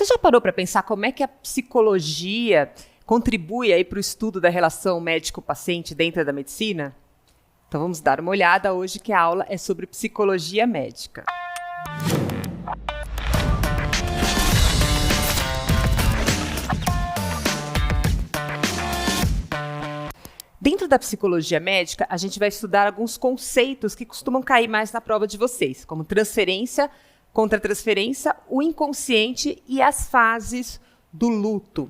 Você já parou para pensar como é que a psicologia contribui aí para o estudo da relação médico-paciente dentro da medicina? Então vamos dar uma olhada hoje que a aula é sobre psicologia médica. Dentro da psicologia médica, a gente vai estudar alguns conceitos que costumam cair mais na prova de vocês, como transferência, contratransferência, o inconsciente e as fases do luto.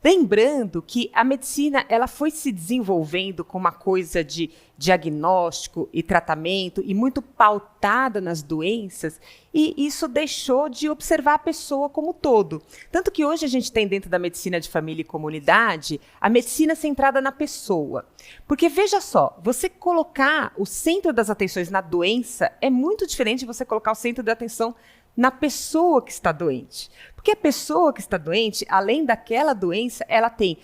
Lembrando que a medicina ela foi se desenvolvendo com uma coisa de diagnóstico e tratamento e muito pautada nas doenças, e isso deixou de observar a pessoa como todo. Tanto que hoje a gente tem dentro da medicina de família e comunidade a medicina centrada na pessoa. Porque veja só, você colocar o centro das atenções na doença é muito diferente de você colocar o centro da atenção na pessoa que está doente. Porque a pessoa que está doente, além daquela doença, ela tem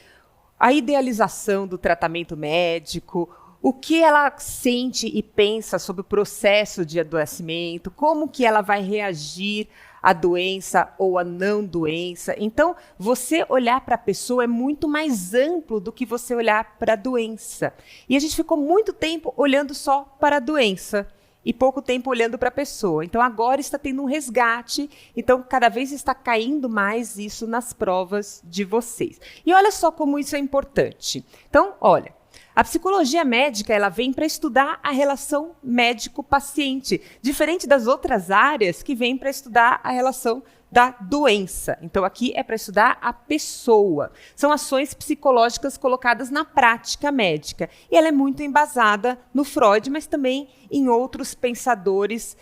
a idealização do tratamento médico, o que ela sente e pensa sobre o processo de adoecimento, como que ela vai reagir à doença ou à não doença. Então, você olhar para a pessoa é muito mais amplo do que você olhar para a doença. E a gente ficou muito tempo olhando só para a doença e pouco tempo olhando para a pessoa. Então, agora está tendo um resgate, então cada vez está caindo mais isso nas provas de vocês. E olha só como isso é importante. Então, olha, a psicologia médica ela vem para estudar a relação médico-paciente, diferente das outras áreas que vêm para estudar a relação da doença. Então, aqui é para estudar a pessoa. São ações psicológicas colocadas na prática médica. E ela é muito embasada no Freud, mas também em outros pensadores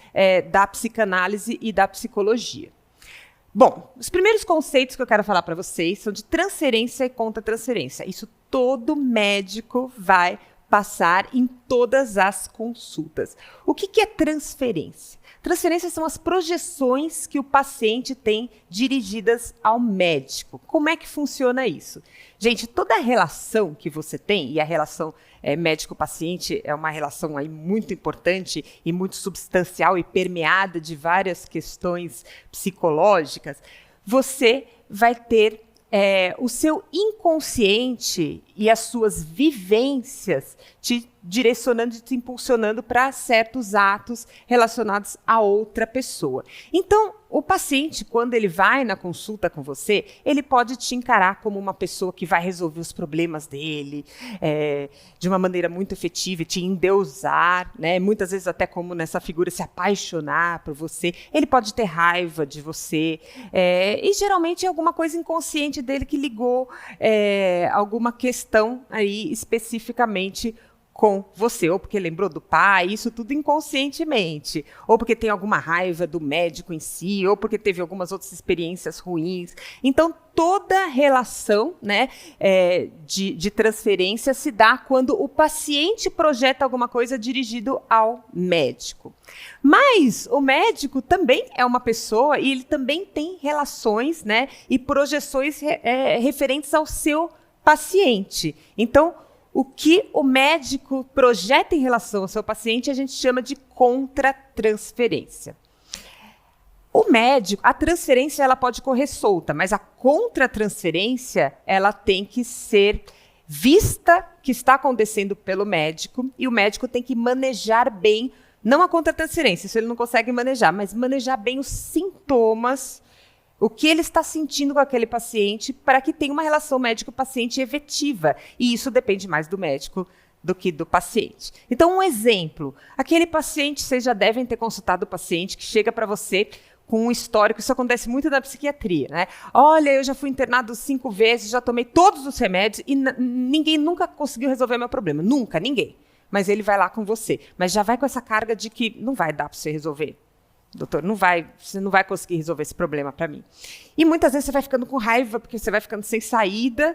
da psicanálise e da psicologia. Bom, os primeiros conceitos que eu quero falar para vocês são de transferência e contratransferência. Isso todo médico vai passar em todas as consultas. O que é transferência? Transferências são as projeções que o paciente tem dirigidas ao médico. Como é que funciona isso? Gente, toda a relação que você tem, e a relação médico-paciente é uma relação aí muito importante e muito substancial e permeada de várias questões psicológicas, você vai ter o seu inconsciente e as suas vivências te direcionando e te impulsionando para certos atos relacionados a outra pessoa. Então, o paciente, quando ele vai na consulta com você, ele pode te encarar como uma pessoa que vai resolver os problemas dele de uma maneira muito efetiva e te endeusar, né? Muitas vezes até como nessa figura se apaixonar por você. Ele pode ter raiva de você e geralmente é alguma coisa inconsciente dele que ligou alguma questão aí especificamente com você, ou porque lembrou do pai, isso tudo inconscientemente, ou porque tem alguma raiva do médico em si, ou porque teve algumas outras experiências ruins. Então, toda relação, né, de transferência se dá quando o paciente projeta alguma coisa dirigido ao médico. Mas o médico também é uma pessoa e ele também tem relações, né, e projeções referentes ao seu paciente. Então, o que o médico projeta em relação ao seu paciente, a gente chama de contratransferência. O médico, a transferência ela pode correr solta, mas a contratransferência ela tem que ser vista que está acontecendo pelo médico e o médico tem que manejar bem, não a contratransferência, isso ele não consegue manejar, mas manejar bem os sintomas, o que ele está sentindo com aquele paciente para que tenha uma relação médico-paciente efetiva. E isso depende mais do médico do que do paciente. Então, um exemplo. Aquele paciente, vocês já devem ter consultado o paciente que chega para você com um histórico, isso acontece muito na psiquiatria, né? Olha, eu já fui internado 5 vezes, já tomei todos os remédios e ninguém nunca conseguiu resolver meu problema. Nunca, ninguém. Mas ele vai lá com você. Mas já vai com essa carga de que não vai dar para você resolver. Doutor, você não vai conseguir resolver esse problema para mim. E muitas vezes você vai ficando com raiva, porque você vai ficando sem saída,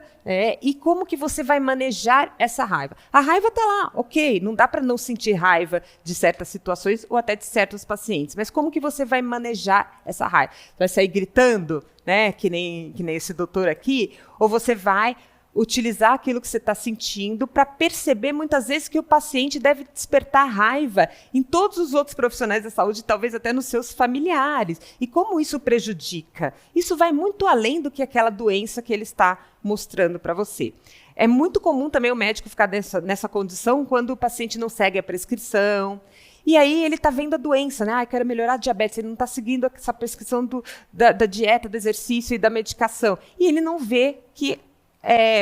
e como que você vai manejar essa raiva? A raiva está lá, ok, não dá para não sentir raiva de certas situações ou até de certos pacientes, mas como que você vai manejar essa raiva? Você vai sair gritando, né, que nem esse doutor aqui, ou você vai utilizar aquilo que você está sentindo para perceber muitas vezes que o paciente deve despertar raiva em todos os outros profissionais da saúde, talvez até nos seus familiares. E como isso prejudica? Isso vai muito além do que aquela doença que ele está mostrando para você. É muito comum também o médico ficar nessa condição quando o paciente não segue a prescrição. E aí ele está vendo a doença, né? Quero melhorar a diabetes. Ele não está seguindo essa prescrição da dieta, do exercício e da medicação. E ele não vê que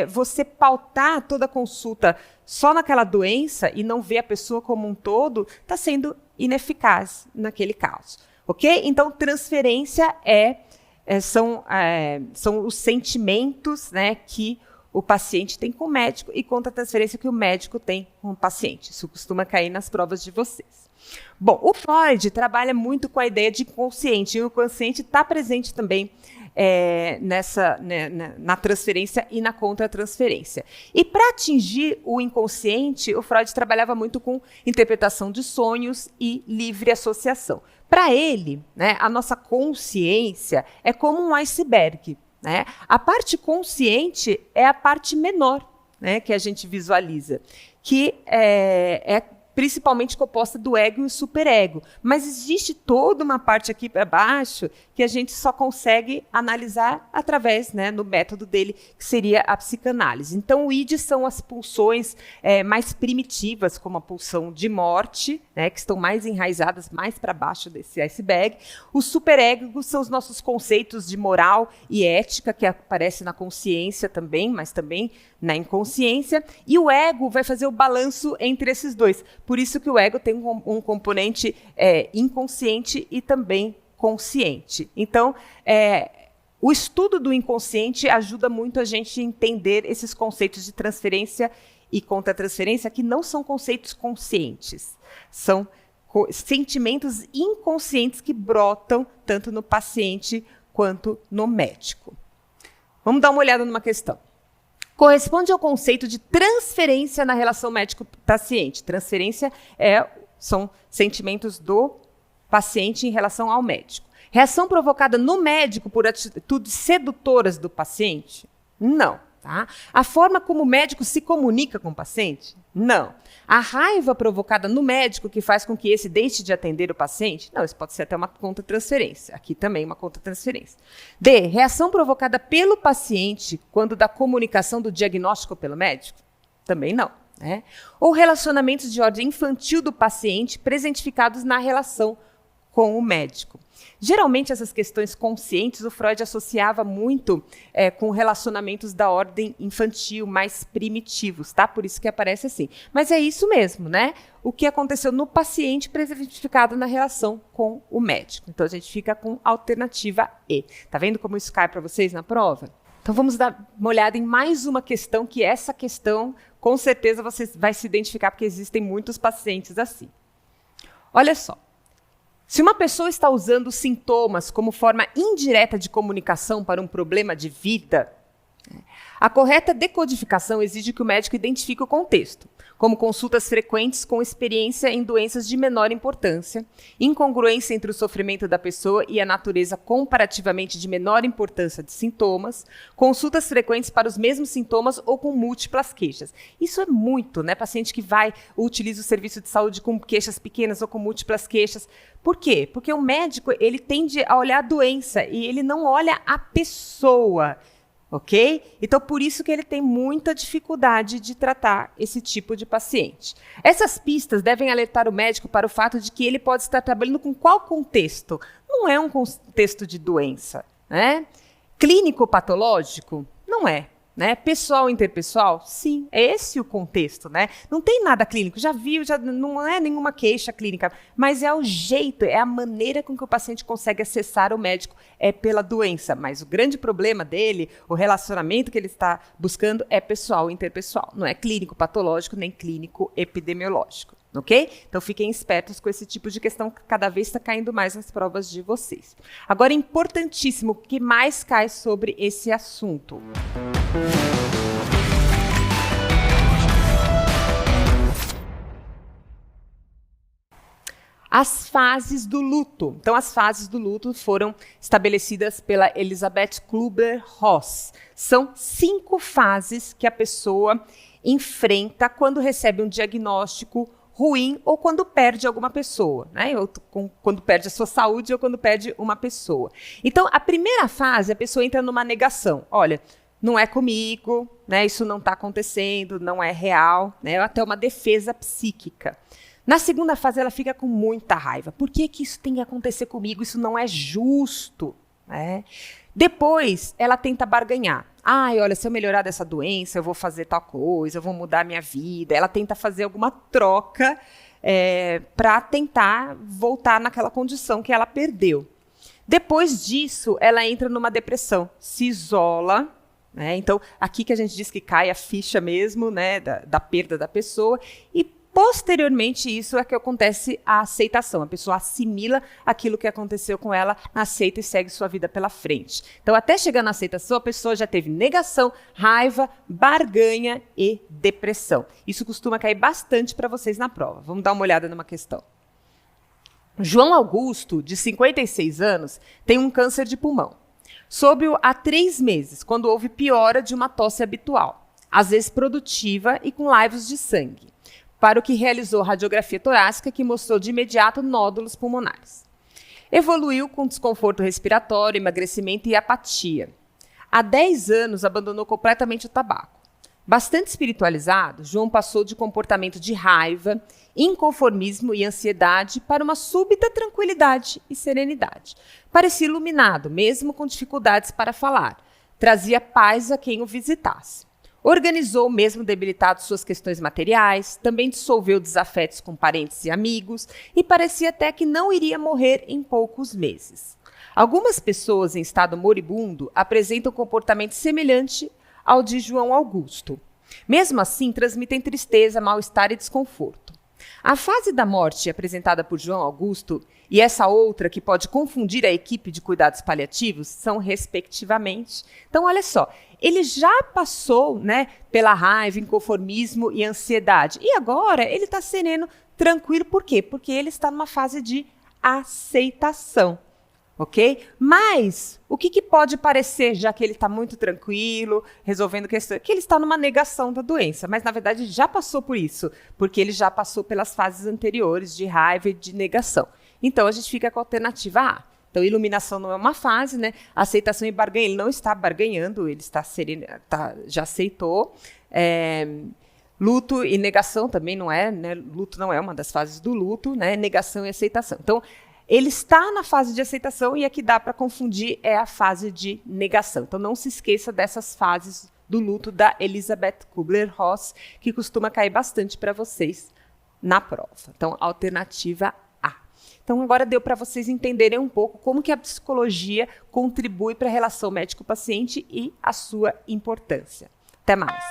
você pautar toda a consulta só naquela doença e não ver a pessoa como um todo está sendo ineficaz naquele caso. Ok? Então, transferência são os sentimentos, né, que o paciente tem com o médico e contra-transferência que o médico tem com o paciente. Isso costuma cair nas provas de vocês. Bom, o Freud trabalha muito com a ideia de inconsciente, e o inconsciente está presente também na transferência e na contra-transferência. E para atingir o inconsciente, o Freud trabalhava muito com interpretação de sonhos e livre associação. Para ele, né, a nossa consciência é como um iceberg. Né? A parte consciente é a parte menor, né, que a gente visualiza, que é principalmente composta do ego e o superego. Mas existe toda uma parte aqui para baixo que a gente só consegue analisar através, né, no método dele, que seria a psicanálise. Então, o id são as pulsões mais primitivas, como a pulsão de morte, né, que estão mais enraizadas, mais para baixo desse iceberg. Os superegos são os nossos conceitos de moral e ética, que aparecem na consciência também, mas também na inconsciência. E o ego vai fazer o balanço entre esses dois. Por isso que o ego tem um componente inconsciente e também consciente. Então, o estudo do inconsciente ajuda muito a gente a entender esses conceitos de transferência e contra-transferência, que não são conceitos conscientes. São sentimentos inconscientes que brotam tanto no paciente quanto no médico. Vamos dar uma olhada numa questão. Corresponde ao conceito de transferência na relação médico-paciente. Transferência são sentimentos do paciente em relação ao médico. Reação provocada no médico por atitudes sedutoras do paciente? Não. Tá? A forma como o médico se comunica com o paciente? Não. A raiva provocada no médico que faz com que esse deixe de atender o paciente? Não, isso pode ser até uma contra-transferência. Aqui também uma contra-transferência. D. Reação provocada pelo paciente quando da comunicação do diagnóstico pelo médico? Também não. Né? Ou relacionamentos de ordem infantil do paciente presentificados na relação com o médico. Geralmente, essas questões conscientes, o Freud associava muito com relacionamentos da ordem infantil, mais primitivos, tá? Por isso que aparece assim. Mas é isso mesmo, né? O que aconteceu no paciente presentificado na relação com o médico. Então, a gente fica com alternativa E. Tá vendo como isso cai para vocês na prova? Então, vamos dar uma olhada em mais uma questão, que essa questão, com certeza, você vai se identificar, porque existem muitos pacientes assim. Olha só. Se uma pessoa está usando sintomas como forma indireta de comunicação para um problema de vida, a correta decodificação exige que o médico identifique o contexto, como consultas frequentes com experiência em doenças de menor importância, incongruência entre o sofrimento da pessoa e a natureza comparativamente de menor importância de sintomas, consultas frequentes para os mesmos sintomas ou com múltiplas queixas. Isso é muito, né? Paciente que utiliza o serviço de saúde com queixas pequenas ou com múltiplas queixas. Por quê? Porque o médico, ele tende a olhar a doença e ele não olha a pessoa. Ok? Então, por isso que ele tem muita dificuldade de tratar esse tipo de paciente. Essas pistas devem alertar o médico para o fato de que ele pode estar trabalhando com qual contexto? Não é um contexto de doença, né? Clínico-patológico? Não é. Né? Pessoal interpessoal? Sim, é esse o contexto, né? Não tem nada clínico, já viu, não é nenhuma queixa clínica, mas é o jeito, é a maneira com que o paciente consegue acessar o médico, é pela doença. Mas o grande problema dele, o relacionamento que ele está buscando é pessoal interpessoal, não é clínico patológico nem clínico epidemiológico. Ok? Então fiquem espertos com esse tipo de questão que cada vez está caindo mais nas provas de vocês. Agora, importantíssimo, o que mais cai sobre esse assunto? as fases do luto. Então, as fases do luto foram estabelecidas pela Elisabeth Kübler-Ross. São 5 fases que a pessoa enfrenta quando recebe um diagnóstico ruim ou quando perde alguma pessoa, né? Ou quando perde a sua saúde ou quando perde uma pessoa. Então, a primeira fase, a pessoa entra numa negação. Olha, não é comigo, né? Isso não está acontecendo, não é real, né? Até uma defesa psíquica. Na segunda fase, ela fica com muita raiva. Por que isso tem que acontecer comigo? Isso não é justo, né? Depois, ela tenta barganhar. Ai, olha, se eu melhorar dessa doença, eu vou fazer tal coisa, eu vou mudar a minha vida. Ela tenta fazer alguma troca para tentar voltar naquela condição que ela perdeu. Depois disso, ela entra numa depressão, se isola, né? Então, aqui que a gente diz que cai a ficha mesmo, né, da perda da pessoa, e posteriormente isso é que acontece a aceitação. A pessoa assimila aquilo que aconteceu com ela, aceita e segue sua vida pela frente. Então, até chegar na aceitação, a pessoa já teve negação, raiva, barganha e depressão. Isso costuma cair bastante para vocês na prova. Vamos dar uma olhada numa questão. João Augusto, de 56 anos, tem um câncer de pulmão. Soube-o há 3 meses, quando houve piora de uma tosse habitual, às vezes produtiva e com laivos de sangue, para o que realizou radiografia torácica que mostrou de imediato nódulos pulmonares. Evoluiu com desconforto respiratório, emagrecimento e apatia. Há 10 anos abandonou completamente o tabaco. Bastante espiritualizado, João passou de comportamento de raiva, inconformismo e ansiedade para uma súbita tranquilidade e serenidade. Parecia iluminado, mesmo com dificuldades para falar. Trazia paz a quem o visitasse. Organizou, mesmo debilitado, suas questões materiais, também dissolveu desafetos com parentes e amigos e parecia até que não iria morrer em poucos meses. Algumas pessoas em estado moribundo apresentam comportamento semelhante ao de João Augusto. Mesmo assim, transmitem tristeza, mal-estar e desconforto. A fase da morte apresentada por João Augusto e essa outra que pode confundir a equipe de cuidados paliativos são respectivamente. Então, olha só, ele já passou, né, pela raiva, inconformismo e ansiedade. E agora ele está sereno, tranquilo. Por quê? Porque ele está numa fase de aceitação. Ok? Mas o que pode parecer, já que ele está muito tranquilo, resolvendo questões, que ele está numa negação da doença, mas na verdade já passou por isso, porque ele já passou pelas fases anteriores de raiva e de negação. Então a gente fica com a alternativa A. Então iluminação não é uma fase, né? Aceitação e barganha, ele não está barganhando, ele está sereno, já aceitou. Luto e negação também não é, né? Luto não é uma das fases do luto, né? Negação e aceitação. Então ele está na fase de aceitação e a que dá para confundir é a fase de negação. Então, não se esqueça dessas fases do luto da Elisabeth Kübler-Ross, que costuma cair bastante para vocês na prova. Então, alternativa A. Então, agora deu para vocês entenderem um pouco como que a psicologia contribui para a relação médico-paciente e a sua importância. Até mais!